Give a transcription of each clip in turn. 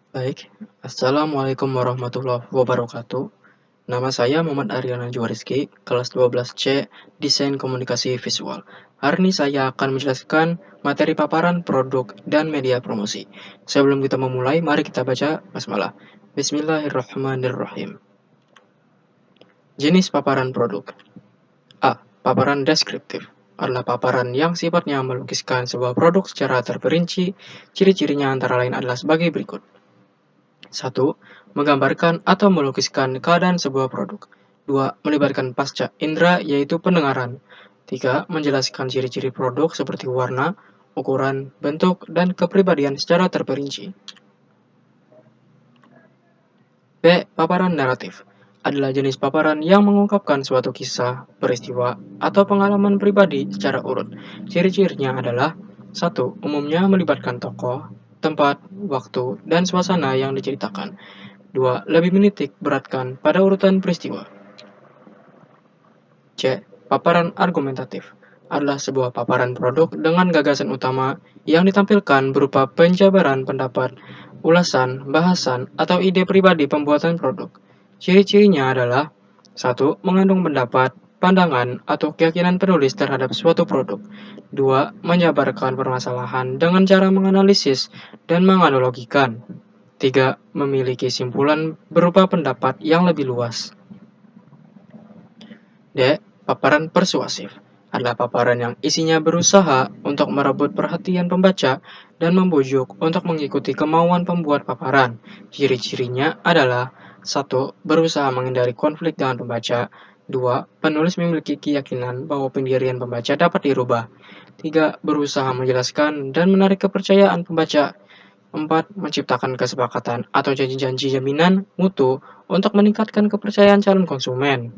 Baik, Assalamualaikum warahmatullahi wabarakatuh. Nama saya Muhammad Aryana Juariski, kelas 12C, Desain Komunikasi Visual. Hari ini saya akan menjelaskan materi paparan produk dan media promosi. Sebelum kita memulai, mari kita baca basmalah. Bismillahirrahmanirrahim. Jenis paparan produk. A. Paparan deskriptif adalah paparan yang sifatnya melukiskan sebuah produk secara terperinci. Ciri-cirinya antara lain adalah sebagai berikut. 1. Menggambarkan atau melukiskan keadaan sebuah produk. 2. Melibatkan pasca indera yaitu pendengaran. 3. Menjelaskan ciri-ciri produk seperti warna, ukuran, bentuk, dan kepribadian secara terperinci. B. Paparan naratif adalah jenis paparan yang mengungkapkan suatu kisah, peristiwa, atau pengalaman pribadi secara urut. Ciri-cirinya adalah 1. Umumnya melibatkan tokoh, tempat, waktu, dan suasana yang diceritakan. 2. Lebih menitik beratkan pada urutan peristiwa. C. Paparan argumentatif adalah sebuah paparan produk dengan gagasan utama yang ditampilkan berupa penjabaran pendapat, ulasan, bahasan, atau ide pribadi pembuatan produk. Ciri-cirinya adalah 1. Mengandung pendapat, pandangan, atau keyakinan penulis terhadap suatu produk. 2. Menjabarkan permasalahan dengan cara menganalisis dan menganalogikan. 3. Memiliki simpulan berupa pendapat yang lebih luas. D. Paparan persuasif adalah paparan yang isinya berusaha untuk merebut perhatian pembaca dan membujuk untuk mengikuti kemauan pembuat paparan. Ciri-cirinya adalah 1. Berusaha menghindari konflik dengan pembaca. 2. Penulis memiliki keyakinan bahwa pendirian pembaca dapat dirubah. 3. Berusaha menjelaskan dan menarik kepercayaan pembaca. 4. Menciptakan kesepakatan atau janji-janji jaminan mutu untuk meningkatkan kepercayaan calon konsumen.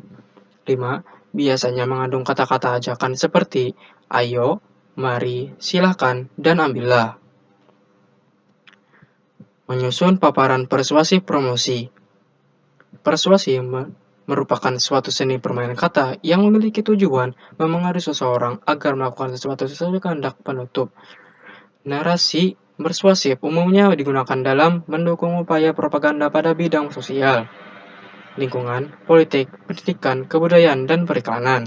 5. Biasanya mengandung kata-kata ajakan seperti ayo, mari, silakan, dan ambillah. Menyusun paparan persuasif promosi. Persuasi merupakan suatu seni permainan kata yang memiliki tujuan memengaruhi seseorang agar melakukan sesuatu sesuai kehendak penutup. Narasi persuasif umumnya digunakan dalam mendukung upaya propaganda pada bidang sosial, lingkungan, politik, pendidikan, kebudayaan, dan periklanan.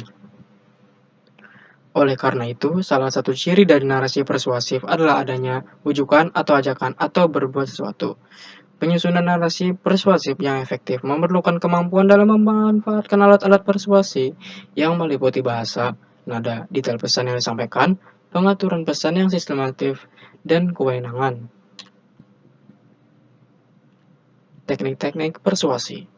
Oleh karena itu, salah satu ciri dari narasi persuasif adalah adanya bujukan atau ajakan atau berbuat sesuatu. Penyusunan narasi persuasif yang efektif memerlukan kemampuan dalam memanfaatkan alat-alat persuasi yang meliputi bahasa, nada, detail pesan yang disampaikan, pengaturan pesan yang sistematif, dan kewenangan. Teknik-teknik persuasi.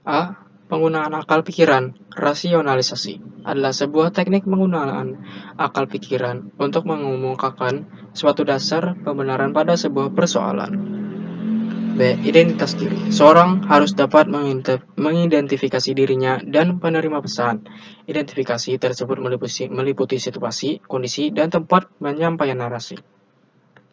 A. Penggunaan akal pikiran. Rasionalisasi adalah sebuah teknik penggunaan akal pikiran untuk mengumumkan suatu dasar pembenaran pada sebuah persoalan. B. Identitas diri. Seorang harus dapat mengidentifikasi dirinya dan penerima pesan. Identifikasi tersebut meliputi situasi, kondisi, dan tempat penyampaian narasi.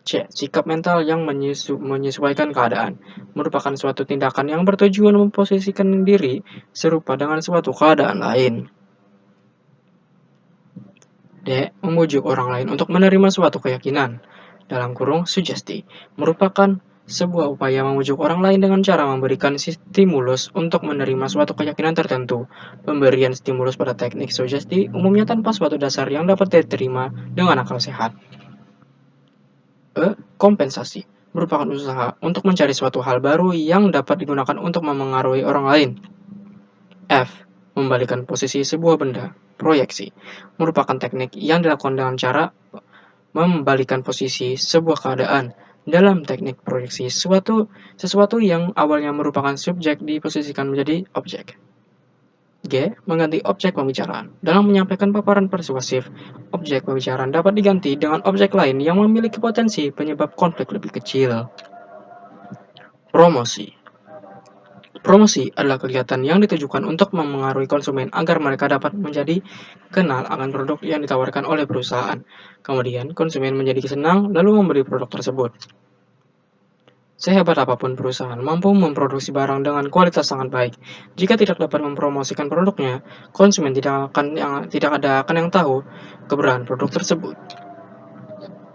C. Sikap mental yang menyesuaikan keadaan merupakan suatu tindakan yang bertujuan memposisikan diri serupa dengan suatu keadaan lain. D. Membujuk orang lain untuk menerima suatu keyakinan. Dalam kurung, sugesti merupakan sebuah upaya membujuk orang lain dengan cara memberikan stimulus untuk menerima suatu keyakinan tertentu. Pemberian stimulus pada teknik sugesti umumnya tanpa suatu dasar yang dapat diterima dengan akal sehat. Kompensasi merupakan usaha untuk mencari suatu hal baru yang dapat digunakan untuk memengaruhi orang lain. F. Membalikan posisi sebuah benda. Proyeksi merupakan teknik yang dilakukan dengan cara membalikan posisi sebuah keadaan. Dalam teknik proyeksi, sesuatu yang awalnya merupakan subjek diposisikan menjadi objek. G. Mengganti objek pembicaraan. Dalam menyampaikan paparan persuasif, objek pembicaraan dapat diganti dengan objek lain yang memiliki potensi penyebab konflik lebih kecil. Promosi. Promosi adalah kegiatan yang ditujukan untuk memengaruhi konsumen agar mereka dapat menjadi kenal akan produk yang ditawarkan oleh perusahaan. Kemudian, konsumen menjadi senang lalu membeli produk tersebut. Sehebat apapun perusahaan mampu memproduksi barang dengan kualitas sangat baik. Jika tidak dapat mempromosikan produknya, konsumen tidak akan yang tahu keberadaan produk tersebut.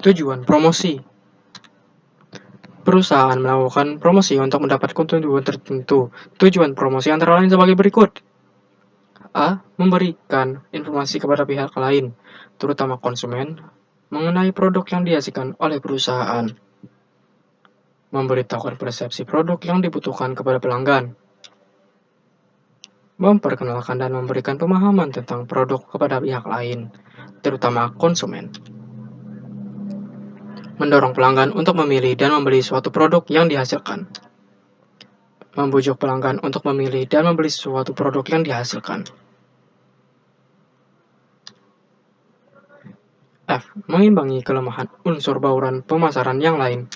Tujuan promosi. Perusahaan melakukan promosi untuk mendapatkan tujuan tertentu. Tujuan promosi antara lain sebagai berikut. A. Memberikan informasi kepada pihak lain, terutama konsumen, mengenai produk yang dihasilkan oleh perusahaan. Memberitahukan persepsi produk yang dibutuhkan kepada pelanggan. Memperkenalkan dan memberikan pemahaman tentang produk kepada pihak lain, terutama konsumen. Mendorong pelanggan untuk memilih dan membeli suatu produk yang dihasilkan. Membujuk pelanggan untuk memilih dan membeli suatu produk yang dihasilkan. F. Mengimbangi kelemahan unsur bauran pemasaran yang lain.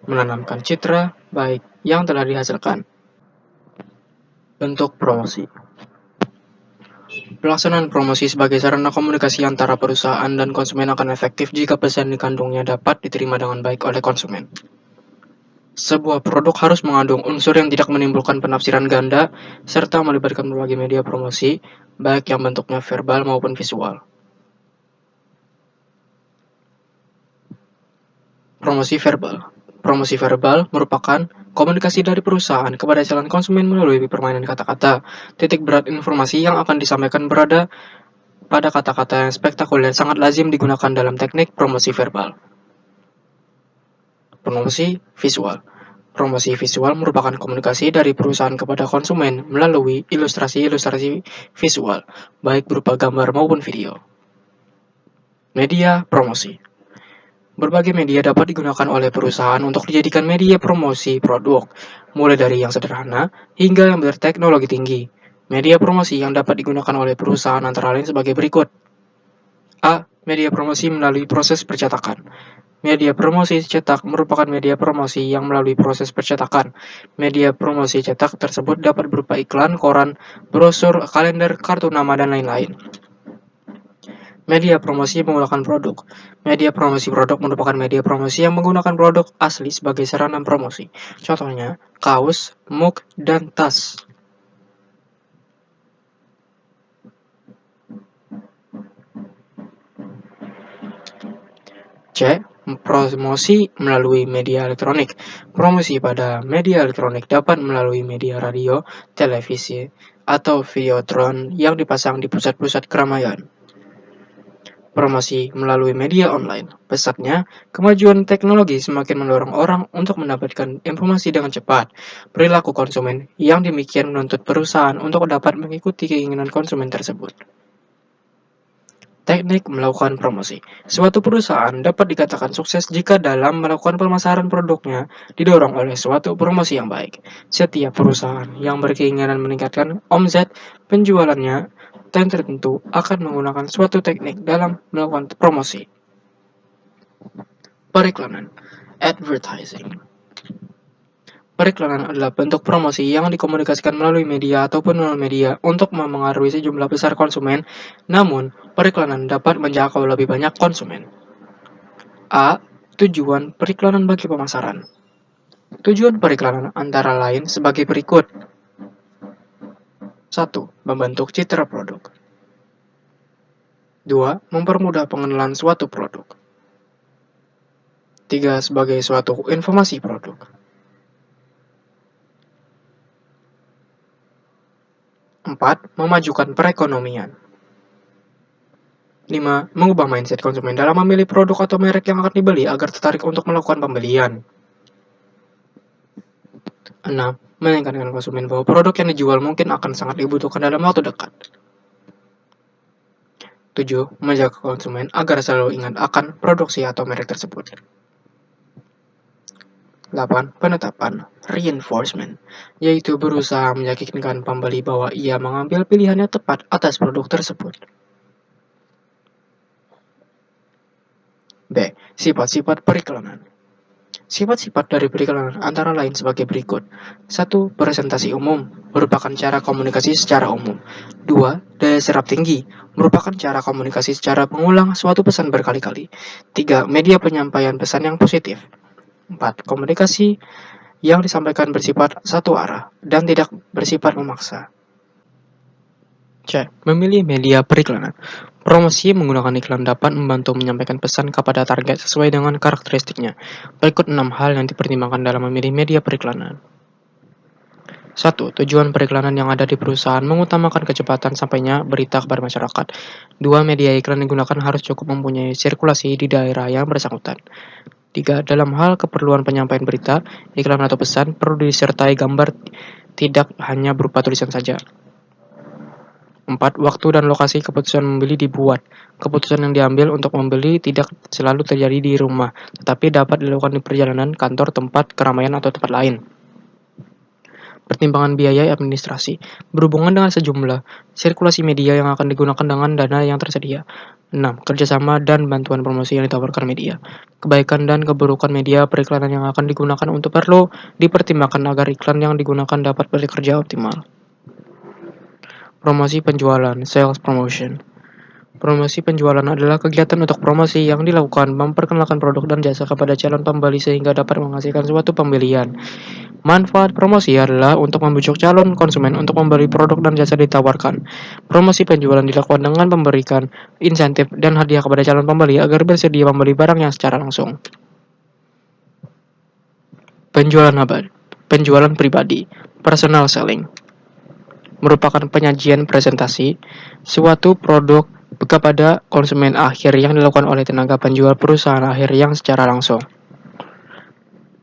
Menanamkan citra baik yang telah dihasilkan. Bentuk promosi. Pelaksanaan promosi sebagai sarana komunikasi antara perusahaan dan konsumen akan efektif jika pesan di kandungnya dapat diterima dengan baik oleh konsumen. Sebuah produk harus mengandung unsur yang tidak menimbulkan penafsiran ganda, serta melibatkan berbagai media promosi, baik yang bentuknya verbal maupun visual. Promosi verbal. Promosi verbal merupakan komunikasi dari perusahaan kepada calon konsumen melalui permainan kata-kata. Titik berat informasi yang akan disampaikan berada pada kata-kata yang spektakuler sangat lazim digunakan dalam teknik promosi verbal. Promosi visual. Promosi visual merupakan komunikasi dari perusahaan kepada konsumen melalui ilustrasi-ilustrasi visual, baik berupa gambar maupun video. Media promosi. Berbagai media dapat digunakan oleh perusahaan untuk dijadikan media promosi produk, mulai dari yang sederhana hingga yang berteknologi tinggi. Media promosi yang dapat digunakan oleh perusahaan antara lain sebagai berikut. A. Media promosi melalui proses percetakan. Media promosi cetak merupakan media promosi yang melalui proses percetakan. Media promosi cetak tersebut dapat berupa iklan, koran, brosur, kalender, kartu nama, dan lain-lain. Media promosi menggunakan produk. Media promosi produk merupakan media promosi yang menggunakan produk asli sebagai sarana promosi. Contohnya, kaos, mug, dan tas. C. Promosi melalui media elektronik. Promosi pada media elektronik dapat melalui media radio, televisi, atau videotron yang dipasang di pusat-pusat keramaian. Promosi melalui media online. Pesannya, kemajuan teknologi semakin mendorong orang untuk mendapatkan informasi dengan cepat. Perilaku konsumen yang demikian menuntut perusahaan untuk dapat mengikuti keinginan konsumen tersebut. Teknik melakukan promosi. Suatu perusahaan dapat dikatakan sukses jika dalam melakukan pemasaran produknya didorong oleh suatu promosi yang baik. Setiap perusahaan yang berkeinginan meningkatkan omset penjualannya dan tertentu akan menggunakan suatu teknik dalam melakukan promosi. Periklanan, advertising. Periklanan adalah bentuk promosi yang dikomunikasikan melalui media ataupun non-media untuk memengaruhi sejumlah besar konsumen, namun periklanan dapat menjangkau lebih banyak konsumen. A. Tujuan periklanan bagi pemasaran. Tujuan periklanan antara lain sebagai berikut. 1. Membentuk citra produk. 2. Mempermudah pengenalan suatu produk. 3. Sebagai suatu informasi produk. 4. Memajukan perekonomian. 5. Mengubah mindset konsumen dalam memilih produk atau merek yang akan dibeli agar tertarik untuk melakukan pembelian. 6. Menekankan konsumen bahwa produk yang dijual mungkin akan sangat dibutuhkan dalam waktu dekat. 7. Menjaga konsumen agar selalu ingat akan produksi atau merek tersebut. 8. Penetapan reinforcement, yaitu berusaha meyakinkan pembeli bahwa ia mengambil pilihannya tepat atas produk tersebut. B. Sifat-sifat periklanan. Sifat-sifat dari periklanan antara lain sebagai berikut. 1. Presentasi umum, merupakan cara komunikasi secara umum. 2. Daya serap tinggi, merupakan cara komunikasi secara mengulang suatu pesan berkali-kali. 3. Media penyampaian pesan yang positif. 4. Komunikasi yang disampaikan bersifat satu arah dan tidak bersifat memaksa. C. Memilih media periklanan. Promosi menggunakan iklan dapat membantu menyampaikan pesan kepada target sesuai dengan karakteristiknya. Berikut 6 hal yang dipertimbangkan dalam memilih media periklanan. 1. Tujuan periklanan yang ada di perusahaan mengutamakan kecepatan sampainya berita kepada masyarakat. 2. Media iklan yang digunakan harus cukup mempunyai sirkulasi di daerah yang bersangkutan. 3. Dalam hal keperluan penyampaian berita, iklan atau pesan perlu disertai gambar, tidak hanya berupa tulisan saja. 4. Waktu dan lokasi keputusan membeli dibuat. Keputusan yang diambil untuk membeli tidak selalu terjadi di rumah, tetapi dapat dilakukan di perjalanan, kantor, tempat keramaian, atau tempat lain. Pertimbangan biaya administrasi berhubungan dengan sejumlah sirkulasi media yang akan digunakan dengan dana yang tersedia. 6. Kerjasama dan bantuan promosi yang ditawarkan media. Kebaikan dan keburukan media periklanan yang akan digunakan untuk perlu dipertimbangkan agar iklan yang digunakan dapat bekerja optimal. Promosi penjualan, sales promotion. Promosi penjualan adalah kegiatan untuk promosi yang dilakukan memperkenalkan produk dan jasa kepada calon pembeli sehingga dapat menghasilkan suatu pembelian. Manfaat promosi adalah untuk membujuk calon konsumen untuk membeli produk dan jasa ditawarkan. Promosi penjualan dilakukan dengan memberikan insentif dan hadiah kepada calon pembeli agar bersedia membeli barangnya secara langsung. Penjualan pribadi, personal selling, merupakan penyajian presentasi suatu produk kepada konsumen akhir yang dilakukan oleh tenaga penjual perusahaan akhir yang secara langsung.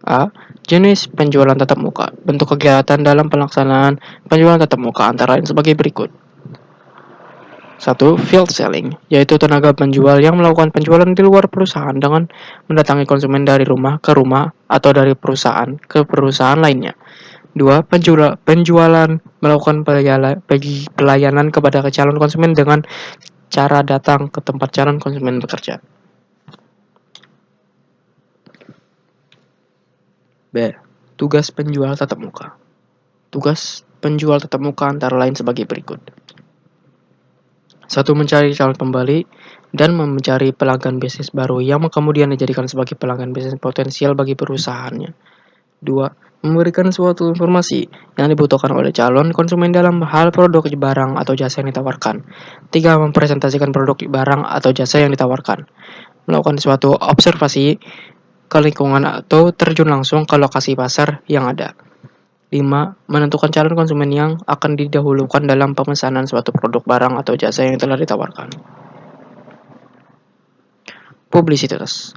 A. Jenis penjualan tatap muka. Bentuk kegiatan dalam pelaksanaan penjualan tatap muka antara lain sebagai berikut. 1. Field selling, yaitu tenaga penjual yang melakukan penjualan di luar perusahaan dengan mendatangi konsumen dari rumah ke rumah atau dari perusahaan ke perusahaan lainnya. 2. Penjualan melakukan pelayanan kepada calon konsumen dengan cara datang ke tempat calon konsumen bekerja. B. Tugas penjual tatap muka. Tugas penjual tatap muka antara lain sebagai berikut. 1. Mencari calon pembeli dan mencari pelanggan bisnis baru yang kemudian dijadikan sebagai pelanggan bisnis potensial bagi perusahaannya. 2. Memberikan suatu informasi yang dibutuhkan oleh calon konsumen dalam hal produk, barang, atau jasa yang ditawarkan. 3. Mempresentasikan produk, barang, atau jasa yang ditawarkan. Melakukan suatu observasi ke lingkungan atau terjun langsung ke lokasi pasar yang ada. 5. Menentukan calon konsumen yang akan didahulukan dalam pemesanan suatu produk, barang, atau jasa yang telah ditawarkan. Publisitas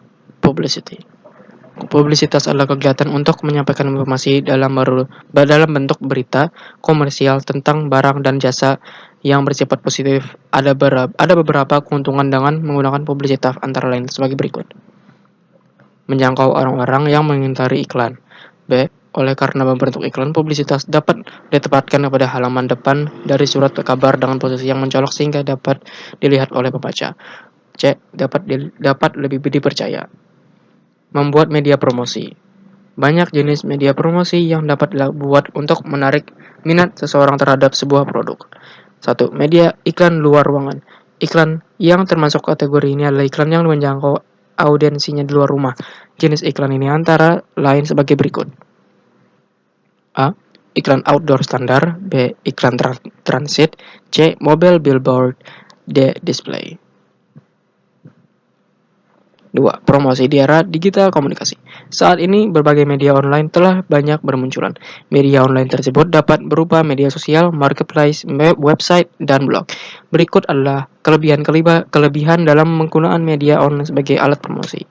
adalah kegiatan untuk menyampaikan informasi dalam bentuk berita komersial tentang barang dan jasa yang bersifat positif. Ada beberapa keuntungan dengan menggunakan publisitas antara lain sebagai berikut. Menjangkau orang-orang yang mengintari iklan. B. Oleh karena membentuk iklan, publisitas dapat ditempatkan pada halaman depan dari surat kabar dengan posisi yang mencolok sehingga dapat dilihat oleh pembaca. C. Dapat lebih dipercaya. Membuat media promosi. Banyak jenis media promosi yang dapat dibuat untuk menarik minat seseorang terhadap sebuah produk. 1. Media iklan luar ruangan. Iklan yang termasuk kategori ini adalah iklan yang menjangkau audiensinya di luar rumah. Jenis iklan ini antara lain sebagai berikut. A. Iklan outdoor standar. B. Iklan transit. C. Mobile billboard. D. Display. 2. Promosi di era digital komunikasi. Saat ini berbagai media online telah banyak bermunculan. Media online tersebut dapat berupa media sosial, marketplace, website, dan blog. Berikut adalah kelebihan dalam menggunakan media online sebagai alat promosi.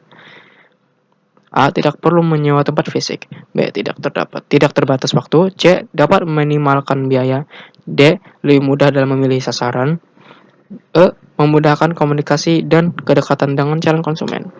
A. Tidak perlu menyewa tempat fisik. B. Tidak terbatas waktu. C. Dapat meminimalkan biaya. D. Lebih mudah dalam memilih sasaran. E. Memudahkan komunikasi dan kedekatan dengan calon konsumen.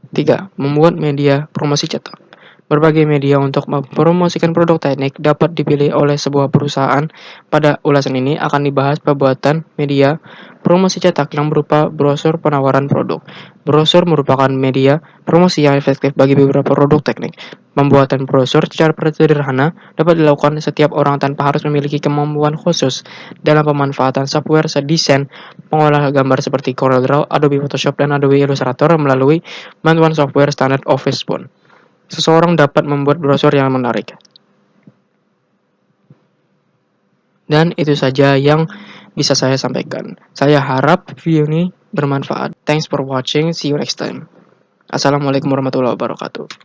3. Membuat media promosi cetak. Berbagai media untuk mempromosikan produk teknik dapat dipilih oleh sebuah perusahaan. Pada ulasan ini akan dibahas pembuatan media promosi cetak yang berupa brosur penawaran produk. Brosur merupakan media promosi yang efektif bagi beberapa produk teknik. Pembuatan brosur secara sederhana dapat dilakukan setiap orang tanpa harus memiliki kemampuan khusus dalam pemanfaatan software desain pengolah gambar seperti CorelDRAW, Adobe Photoshop, dan Adobe Illustrator melalui bantuan software standar Office pun. Seseorang dapat membuat brosur yang menarik. Dan itu saja yang bisa saya sampaikan. Saya harap video ini bermanfaat. Thanks for watching. See you next time. Assalamualaikum warahmatullahi wabarakatuh.